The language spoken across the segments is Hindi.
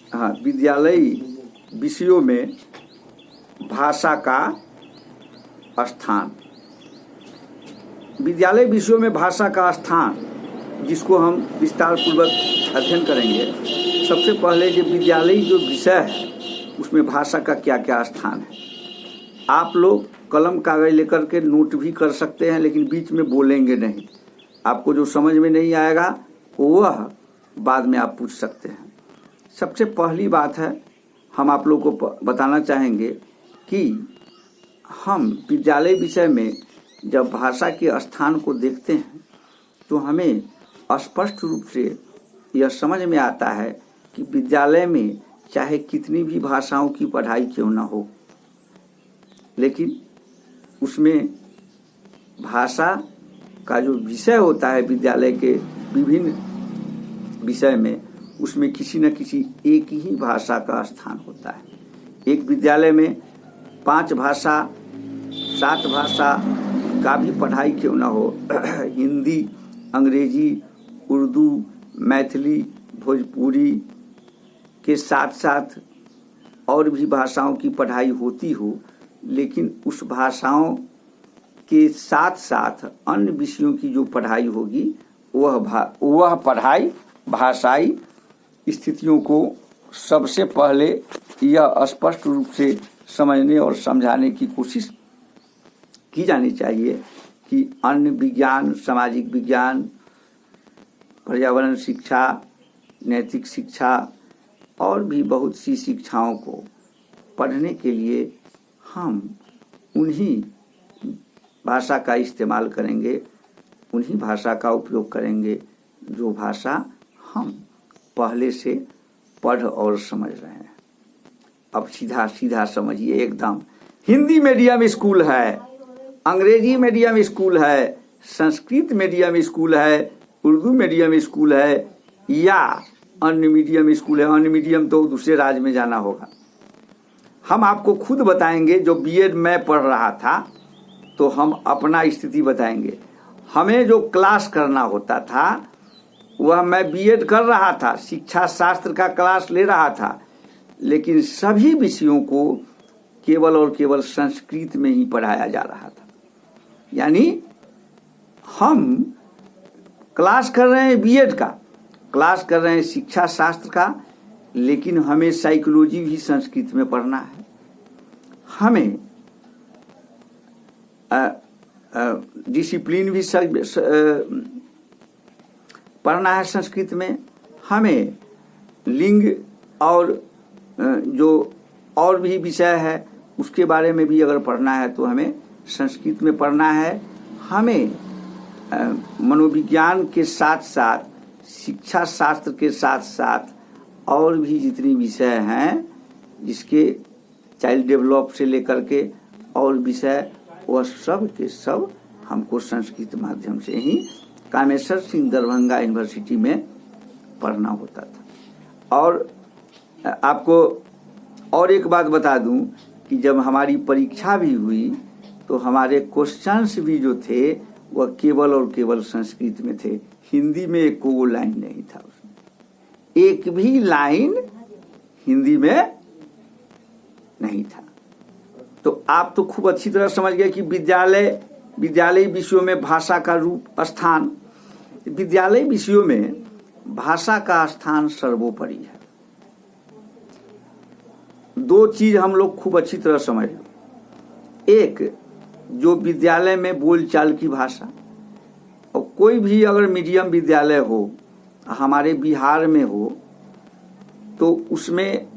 हाँ, विद्यालयी विषयों में भाषा का स्थान। विद्यालय विषयों में भाषा का स्थान, जिसको हम विस्तार पूर्वक अध्ययन करेंगे। सबसे पहले जो विद्यालयी जो विषय है उसमें भाषा का क्या क्या स्थान है। आप लोग कलम कागज लेकर के नोट भी कर सकते हैं, लेकिन बीच में बोलेंगे नहीं। आपको जो समझ में नहीं आएगा वह बाद में आप पूछ सकते हैं। सबसे पहली बात है, हम आप लोग को बताना चाहेंगे कि हम विद्यालय विषय में जब भाषा के स्थान को देखते हैं तो हमें स्पष्ट रूप से यह समझ में आता है कि विद्यालय में चाहे कितनी भी भाषाओं की पढ़ाई क्यों ना हो, लेकिन उसमें भाषा का जो विषय होता है विद्यालय के विभिन्न विषय में, उसमें किसी न किसी एक ही भाषा का स्थान होता है। एक विद्यालय में 5 भाषा 7 भाषा का भी पढ़ाई क्यों ना हो, हिंदी, अंग्रेजी, उर्दू, मैथिली, भोजपुरी के साथ साथ और भी भाषाओं की पढ़ाई होती हो, लेकिन उस भाषाओं के साथ साथ अन्य विषयों की जो पढ़ाई होगी वह पढ़ाई भाषाई स्थितियों को सबसे पहले यह स्पष्ट रूप से समझने और समझाने की कोशिश की जानी चाहिए कि अन्य विज्ञान, सामाजिक विज्ञान, पर्यावरण शिक्षा, नैतिक शिक्षा और भी बहुत सी शिक्षाओं को पढ़ने के लिए हम उन्हीं भाषा का इस्तेमाल करेंगे, उन्हीं भाषा का उपयोग करेंगे जो भाषा हम पहले से पढ़ और समझ रहे हैं। अब सीधा सीधा समझिए एकदम। हिंदी मीडियम स्कूल है, अंग्रेजी मीडियम स्कूल है, संस्कृत मीडियम स्कूल है, उर्दू मीडियम स्कूल है या अन्य मीडियम स्कूल है। अन्य मीडियम तो दूसरे राज्य में जाना होगा। हम आपको खुद बताएंगे। जो बीएड में पढ़ रहा था तो हम अपना स्थिति बताएंगे। हमें जो क्लास करना होता था वह, मैं बीएड कर रहा था, शिक्षा शास्त्र का क्लास ले रहा था, लेकिन सभी विषयों को केवल और केवल संस्कृत में ही पढ़ाया जा रहा था। यानी हम क्लास कर रहे हैं बीएड का, क्लास कर रहे हैं शिक्षा शास्त्र का, लेकिन हमें साइकोलॉजी भी संस्कृत में पढ़ना है, हमें डिसिप्लिन भी पढ़ना है संस्कृत में, हमें लिंग और जो और भी विषय है उसके बारे में भी अगर पढ़ना है तो हमें संस्कृत में पढ़ना है। हमें मनोविज्ञान के साथ साथ, शिक्षा शास्त्र के साथ साथ और भी जितनी विषय हैं, जिसके चाइल्ड डेवलप से लेकर के और विषय, वह सब के सब हमको संस्कृत माध्यम से ही कामेश्वर सिंह दरभंगा यूनिवर्सिटी में पढ़ना होता था। और आपको और एक बात बता दूं कि जब हमारी परीक्षा भी हुई तो हमारे क्वेश्चंस भी जो थे वह केवल और केवल संस्कृत में थे। हिंदी में एक को लाइन नहीं था, उसमें एक भी लाइन हिंदी में नहीं था। तो आप तो खूब अच्छी तरह समझ गए कि विद्यालय विषयों में भाषा का रूप स्थान। विद्यालय विषयों में भाषा का स्थान सर्वोपरि है। 2 चीज हम लोग खूब अच्छी तरह समझ लो। एक, जो विद्यालय में बोलचाल की भाषा, और कोई भी अगर मीडियम विद्यालय हो, हमारे बिहार में हो, तो उसमें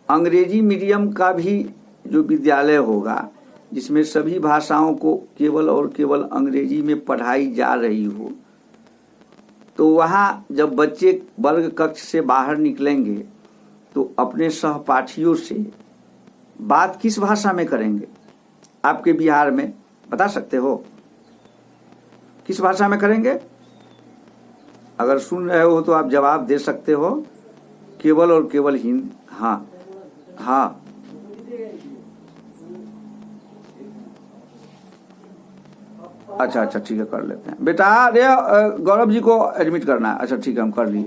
अंग्रेजी मीडियम का भी जो विद्यालय होगा, जिसमें सभी भाषाओं को केवल और केवल अंग्रेजी में पढ़ाई जा रही हो, तो वहाँ जब बच्चे वर्ग कक्ष से बाहर निकलेंगे तो अपने सहपाठियों से बात किस भाषा में करेंगे? आपके बिहार में बता सकते हो किस भाषा में करेंगे? अगर सुन रहे हो तो आप जवाब दे सकते हो। केवल और केवल हिंदी। हाँ हाँ, अच्छा अच्छा ठीक है, कर लेते हैं बेटा। अरे गौरव जी को एडमिट करना है। अच्छा ठीक है, हम कर लिए।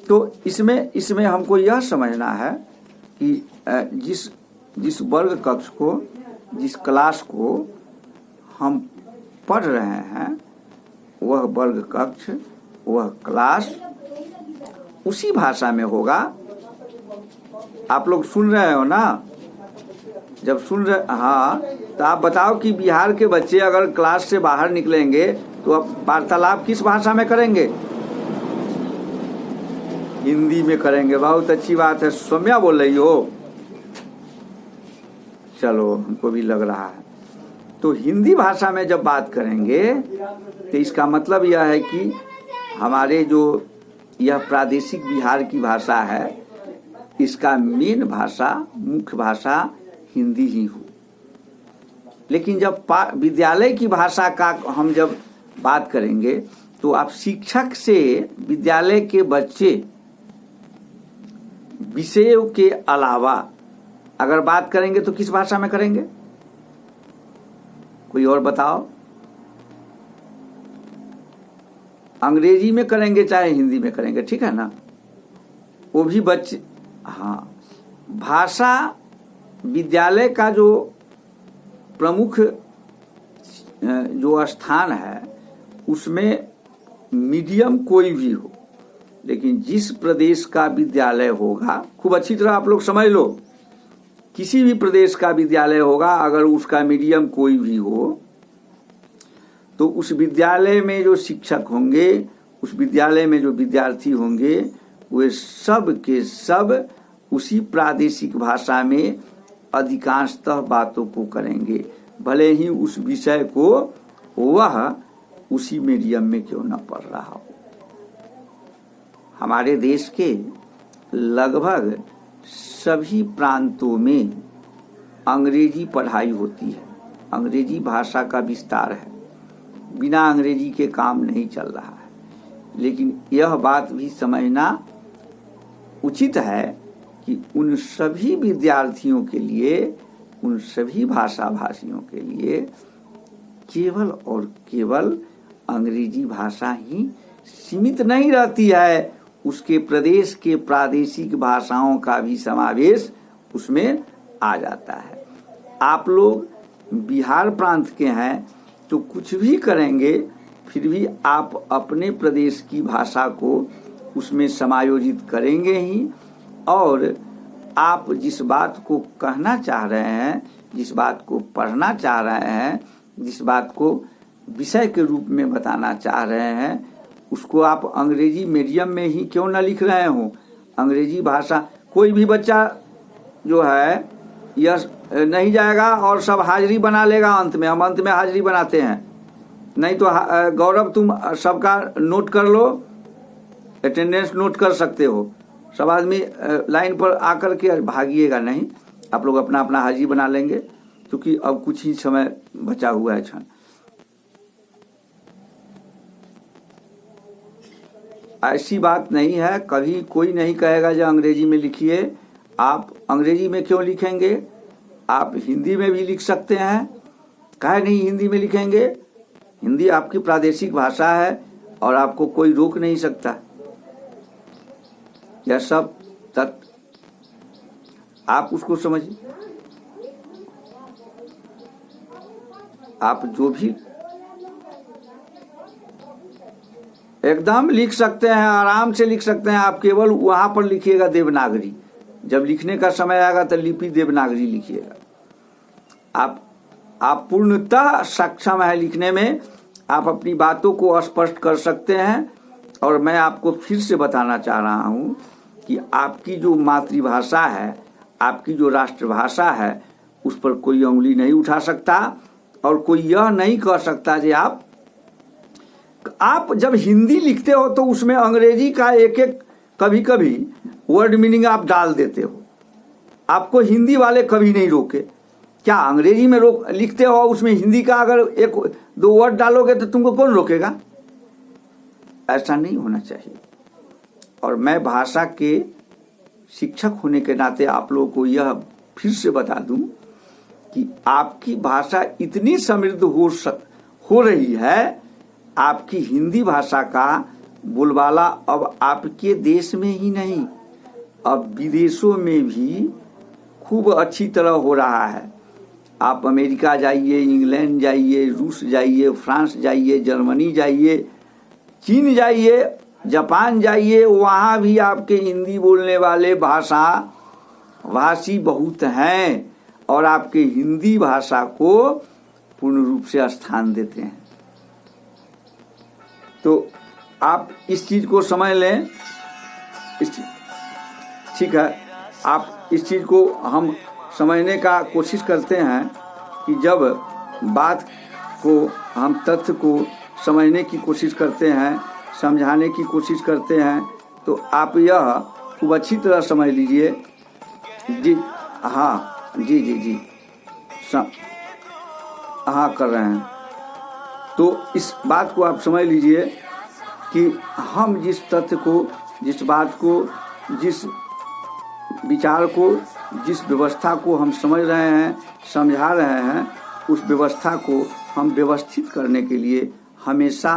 तो इसमें हमको यह समझना है कि जिस वर्ग कक्ष को, जिस क्लास को हम पढ़ रहे हैं, वह वर्ग कक्ष, वह क्लास उसी भाषा में होगा। आप लोग सुन रहे हो ना? जब सुन रहे, हाँ, तो आप बताओ कि बिहार के बच्चे अगर क्लास से बाहर निकलेंगे तो अब वार्तालाप किस भाषा में करेंगे? हिंदी में करेंगे। बहुत अच्छी बात है, सौम्या बोल रही हो। चलो, हमको भी लग रहा है। तो हिंदी भाषा में जब बात करेंगे तो इसका मतलब यह है कि हमारे जो यह प्रादेशिक बिहार की भाषा है, इसका मेन भाषा, मुख्य भाषा हिंदी ही हो। लेकिन जब विद्यालय की भाषा का हम जब बात करेंगे तो आप शिक्षक से विद्यालय के बच्चे विषयों के अलावा अगर बात करेंगे तो किस भाषा में करेंगे? कोई और बताओ। अंग्रेजी में करेंगे चाहे हिंदी में करेंगे, ठीक है ना? वो भी बच्चे, हाँ, भाषा विद्यालय का जो प्रमुख जो स्थान है उसमें मीडियम कोई भी हो, लेकिन जिस प्रदेश का विद्यालय होगा, खूब अच्छी तरह आप लोग समझ लो, किसी भी प्रदेश का विद्यालय होगा, अगर उसका मीडियम कोई भी हो तो उस विद्यालय में जो शिक्षक होंगे, उस विद्यालय में जो विद्यार्थी होंगे, वे सब के सब उसी प्रादेशिक भाषा में अधिकांशतः बातों को करेंगे, भले ही उस विषय को वह उसी मीडियम में क्यों न पढ़ रहा हो। हमारे देश के लगभग सभी प्रांतों में अंग्रेजी पढ़ाई होती है, अंग्रेजी भाषा का विस्तार है, बिना अंग्रेजी के काम नहीं चल रहा है। लेकिन यह बात भी समझना उचित है कि उन सभी विद्यार्थियों के लिए, उन सभी भाषा भाषियों के लिए केवल और केवल अंग्रेजी भाषा ही सीमित नहीं रहती है, उसके प्रदेश के प्रादेशिक भाषाओं का भी समावेश उसमें आ जाता है। आप लोग बिहार प्रांत के हैं तो कुछ भी करेंगे, फिर भी आप अपने प्रदेश की भाषा को उसमें समायोजित करेंगे ही, और आप जिस बात को कहना चाह रहे हैं, जिस बात को पढ़ना चाह रहे हैं, जिस बात को विषय के रूप में बताना चाह रहे हैं, उसको आप अंग्रेजी मीडियम में ही क्यों न लिख रहे हो। अंग्रेजी भाषा, कोई भी बच्चा जो है यह नहीं जाएगा और सब हाजिरी बना लेगा अंत में। हम अंत में हाजिरी बनाते हैं, नहीं तो गौरव तुम सबका नोट कर लो, अटेंडेंस नोट कर सकते हो। सब आदमी लाइन पर आकर के भागिएगा नहीं, आप लोग अपना अपना हाजिरी बना लेंगे, क्योंकि अब कुछ ही समय बचा हुआ है क्षण। ऐसी बात नहीं है, कभी कोई नहीं कहेगा जो अंग्रेजी में लिखिए। आप अंग्रेजी में क्यों लिखेंगे? आप हिंदी में भी लिख सकते हैं, काहे नहीं हिंदी में लिखेंगे? हिंदी आपकी प्रादेशिक भाषा है और आपको कोई रोक नहीं सकता। यह सब तत्व आप उसको समझिए। आप जो भी एकदम लिख सकते हैं, आराम से लिख सकते हैं। आप केवल वहां पर लिखिएगा देवनागरी, जब लिखने का समय आएगा तो लिपि देवनागरी लिखिएगा। आप पूर्णतः सक्षम है लिखने में, आप अपनी बातों को स्पष्ट कर सकते हैं। और मैं आपको फिर से बताना चाह रहा हूं कि आपकी जो मातृभाषा है, आपकी जो राष्ट्रभाषा है, उस पर कोई उंगली नहीं उठा सकता और कोई यह नहीं कह सकता कि आप जब हिंदी लिखते हो तो उसमें अंग्रेजी का एक एक कभी कभी वर्ड मीनिंग आप डाल देते हो। आपको हिंदी वाले कभी नहीं रोके। क्या अंग्रेजी में लिखते हो, उसमें हिंदी का अगर एक दो वर्ड डालोगे तो तुमको कौन रोकेगा? ऐसा नहीं होना चाहिए। और मैं भाषा के शिक्षक होने के नाते आप लोगों को यह फिर से बता दूं कि आपकी भाषा इतनी समृद्ध हो रही है, आपकी हिंदी भाषा का बोलबाला अब आपके देश में ही नहीं, अब विदेशों में भी खूब अच्छी तरह हो रहा है। आप अमेरिका जाइए, इंग्लैंड जाइए, रूस जाइए, फ्रांस जाइए, जर्मनी जाइए, चीन जाइए, जापान जाइए, वहाँ भी आपके हिंदी बोलने वाले भाषी बहुत हैं और आपके हिंदी भाषा को पूर्ण रूप से स्थान देते हैं। तो आप इस चीज को समझ लें। ठीक है, आप इस चीज को हम समझने का कोशिश करते हैं कि जब बात को हम तथ्य को समझने की कोशिश करते हैं, समझाने की कोशिश करते हैं, तो आप यह खूब अच्छी तरह समझ लीजिए। जी हाँ, जी जी जी हाँ कर रहे हैं। तो इस बात को आप समझ लीजिए कि हम जिस तथ्य को, जिस बात को, जिस विचार को, जिस व्यवस्था को हम समझ रहे हैं, समझा रहे हैं, उस व्यवस्था को हम व्यवस्थित करने के लिए हमेशा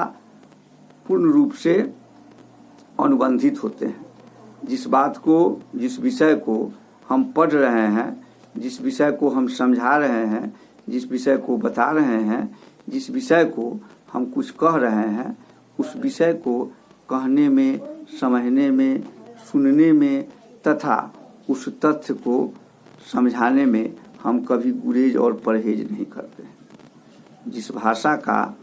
पूर्ण रूप से अनुबंधित होते हैं। जिस बात को, जिस विषय को हम पढ़ रहे हैं, जिस विषय को हम समझा रहे हैं, जिस विषय को बता रहे हैं, जिस विषय को हम कुछ कह रहे हैं, उस विषय को कहने में, समझने में, सुनने में तथा उस तथ्य को समझाने में हम कभी गुरेज और परहेज नहीं करते। जिस भाषा का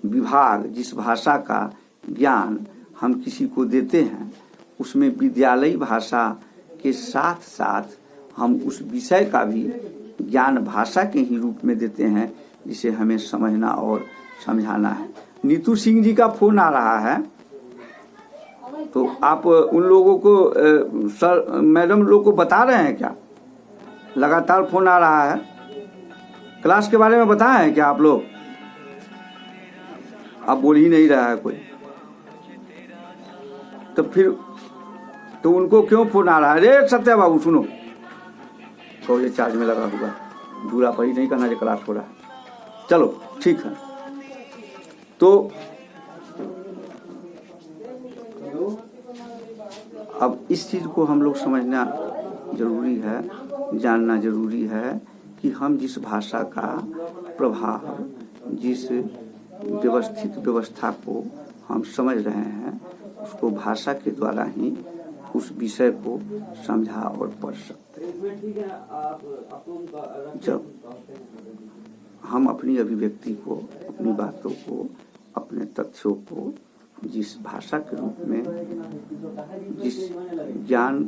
विभाग, जिस भाषा का ज्ञान हम किसी को देते हैं, उसमें विद्यालयी भाषा के साथ साथ हम उस विषय का भी ज्ञान भाषा के ही रूप में देते हैं, जिसे हमें समझना और समझाना है। नीतू सिंह जी का फोन आ रहा है, तो आप उन लोगों को सर मैडम लोग को बता रहे हैं क्या? लगातार फोन आ रहा है। क्लास के बारे में बताए हैं क्या आप लोग? आप बोल ही नहीं रहा है कोई, तो फिर तो उनको क्यों फोन आ रहा है? अरे सत्या बाबू सुनो, कॉलेज ये चार्ज में लगा हुआ, दूरा पर ही नहीं करना जो क्लास हो रहा है। चलो ठीक है, तो अब इस चीज को हम लोग समझना जरूरी है, जानना जरूरी है कि हम जिस भाषा का प्रभाव, जिस व्यवस्थित व्यवस्था को हम समझ रहे हैं, उसको भाषा के द्वारा ही उस विषय को समझा और पढ़ सकते हैं। जब हम अपनी अभिव्यक्ति को, अपनी बातों को, अपने तथ्यों को जिस भाषा के रूप में, जिस ज्ञान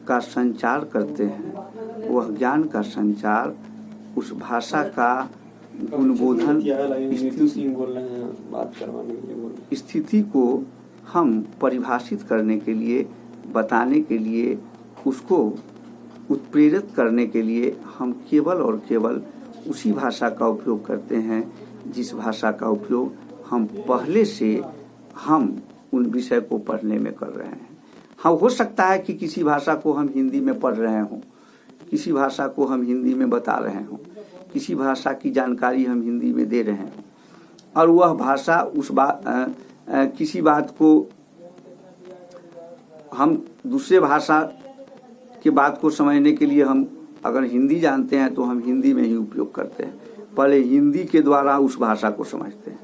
का संचार करते हैं, वह ज्ञान का संचार उस भाषा का गुणबोधन स्थिति को हम परिभाषित करने के लिए, बताने के लिए, उसको उत्प्रेरित करने के लिए हम केवल और केवल उसी भाषा का उपयोग करते हैं जिस भाषा का उपयोग हम पहले से हम उन विषय को पढ़ने में कर रहे हैं। हाँ, हो सकता है कि किसी भाषा को हम हिंदी में पढ़ रहे हों, किसी भाषा को हम हिंदी में बता रहे हों, किसी भाषा की जानकारी हम हिंदी में दे रहे हों, और वह भाषा उस किसी बात को हम दूसरे भाषा के बात को समझने के लिए हम अगर हिंदी जानते हैं तो हम हिंदी में ही उपयोग करते हैं, पहले हिंदी के द्वारा उस भाषा को समझते हैं।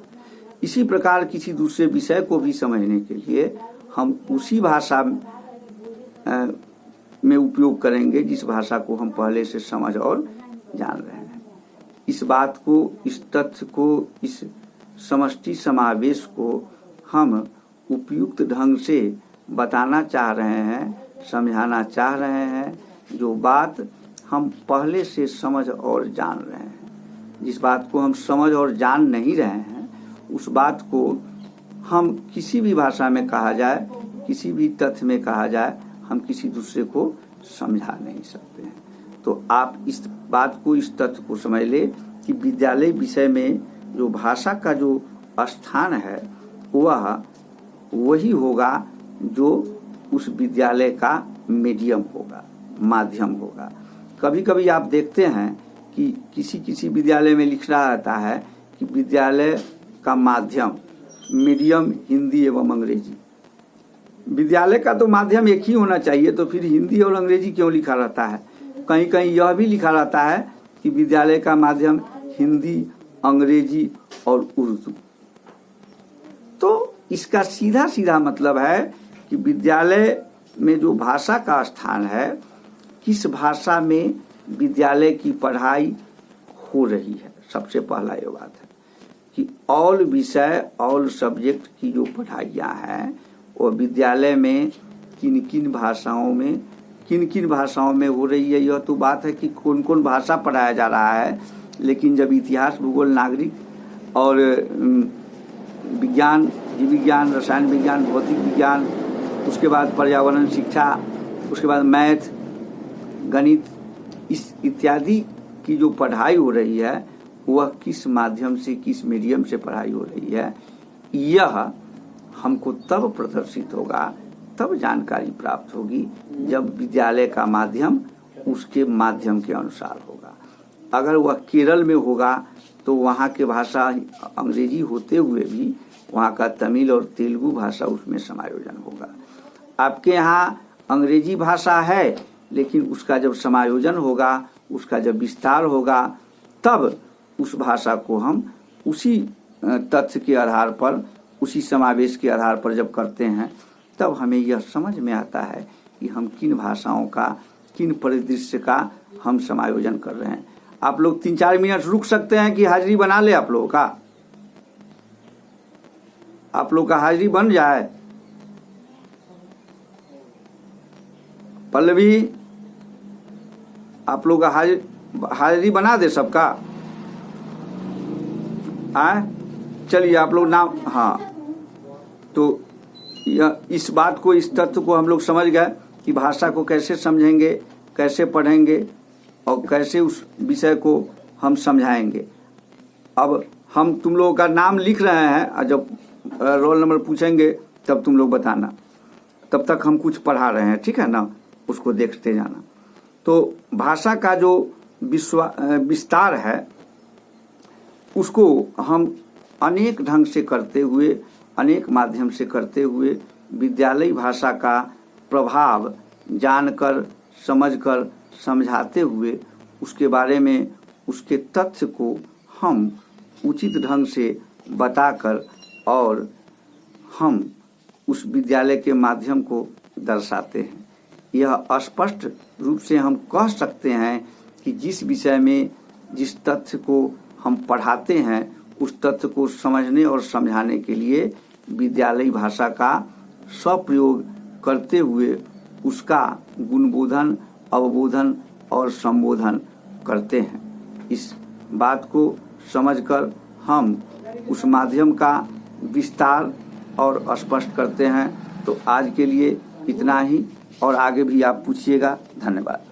इसी प्रकार किसी दूसरे विषय को भी समझने के लिए हम उसी भाषा में उपयोग करेंगे जिस भाषा को हम पहले से समझ और जान रहे हैं। इस बात को, इस तथ्य को, इस समष्टि समावेश को हम उपयुक्त ढंग से बताना चाह रहे हैं, समझाना चाह रहे हैं, जो बात हम पहले से समझ और जान रहे हैं। जिस बात को हम समझ और जान नहीं रहे हैं, उस बात को हम किसी भी भाषा में कहा जाए, किसी भी तथ्य में कहा जाए, हम किसी दूसरे को समझा नहीं सकते हैं। तो आप इस बात को, इस तथ्य को समझ ले कि विद्यालय विषय में जो भाषा का जो स्थान है वह वही होगा जो उस विद्यालय का मीडियम होगा, माध्यम होगा। कभी कभी आप देखते हैं कि किसी किसी विद्यालय में लिखा रहता है कि विद्यालय का माध्यम, मीडियम हिंदी एवं अंग्रेजी। विद्यालय का तो माध्यम एक ही होना चाहिए, तो फिर हिंदी और अंग्रेजी क्यों लिखा रहता है? कहीं कहीं यह भी लिखा रहता है कि विद्यालय का माध्यम हिंदी, अंग्रेजी और उर्दू। तो इसका सीधा सीधा मतलब है कि विद्यालय में जो भाषा का स्थान है, किस भाषा में विद्यालय की पढ़ाई हो रही है। सबसे पहला ये बात है कि ऑल विषय, ऑल सब्जेक्ट की जो पढ़ाइयाँ हैं वो विद्यालय में किन किन भाषाओं में हो रही है। यह तो बात है कि कौन कौन भाषा पढ़ाया जा रहा है, लेकिन जब इतिहास, भूगोल, नागरिक और विज्ञान, जीव विज्ञान, रसायन विज्ञान, भौतिक विज्ञान, उसके बाद पर्यावरण शिक्षा, उसके बाद मैथ, गणित, इस इत्यादि की जो पढ़ाई हो रही है वह किस माध्यम से, किस मीडियम से पढ़ाई हो रही है, यह हमको तब प्रदर्शित होगा, तब जानकारी प्राप्त होगी जब विद्यालय का माध्यम उसके माध्यम के अनुसार होगा। अगर वह केरल में होगा तो वहाँ के भाषा अंग्रेजी होते हुए भी वहाँ का तमिल और तेलुगु भाषा उसमें समायोजन होगा। आपके यहाँ अंग्रेजी भाषा है, लेकिन उसका जब समायोजन होगा, उसका जब विस्तार होगा, तब उस भाषा को हम उसी तथ्य के आधार पर, उसी समावेश के आधार पर जब करते हैं, तब हमें यह समझ में आता है कि हम किन भाषाओं का, किन परिदृश्य का हम समायोजन कर रहे हैं। आप लोग 3-4 मिनट रुक सकते हैं कि हाजिरी बना ले आप लोगों का, आप लोग का हाजिरी बन जाए। पल्लवी, आप लोग का हाजिरी बना दे सबका। चलिए आप लोग नाम, हाँ, तो इस बात को, इस तथ्य को हम लोग समझ गए कि भाषा को कैसे समझेंगे, कैसे पढ़ेंगे और कैसे उस विषय को हम समझाएंगे। अब हम तुम लोगों का नाम लिख रहे हैं और जब रोल नंबर पूछेंगे तब तुम लोग बताना, तब तक हम कुछ पढ़ा रहे हैं, ठीक है ना, उसको देखते जाना। तो भाषा का जो विस्तार है उसको हम अनेक ढंग से करते हुए, अनेक माध्यम से करते हुए विद्यालयी भाषा का प्रभाव जानकर, समझकर, समझाते हुए उसके बारे में, उसके तथ्य को हम उचित ढंग से बताकर और हम उस विद्यालय के माध्यम को दर्शाते हैं। यह स्पष्ट रूप से हम कह सकते हैं कि जिस विषय में जिस तथ्य को हम पढ़ाते हैं उस तथ्य को समझने और समझाने के लिए विद्यालयी भाषा का स्वप्रयोग करते हुए उसका गुणबोधन, अवबोधन और संबोधन करते हैं। इस बात को समझकर हम उस माध्यम का विस्तार और स्पष्ट करते हैं। तो आज के लिए इतना ही, और आगे भी आप पूछिएगा। धन्यवाद।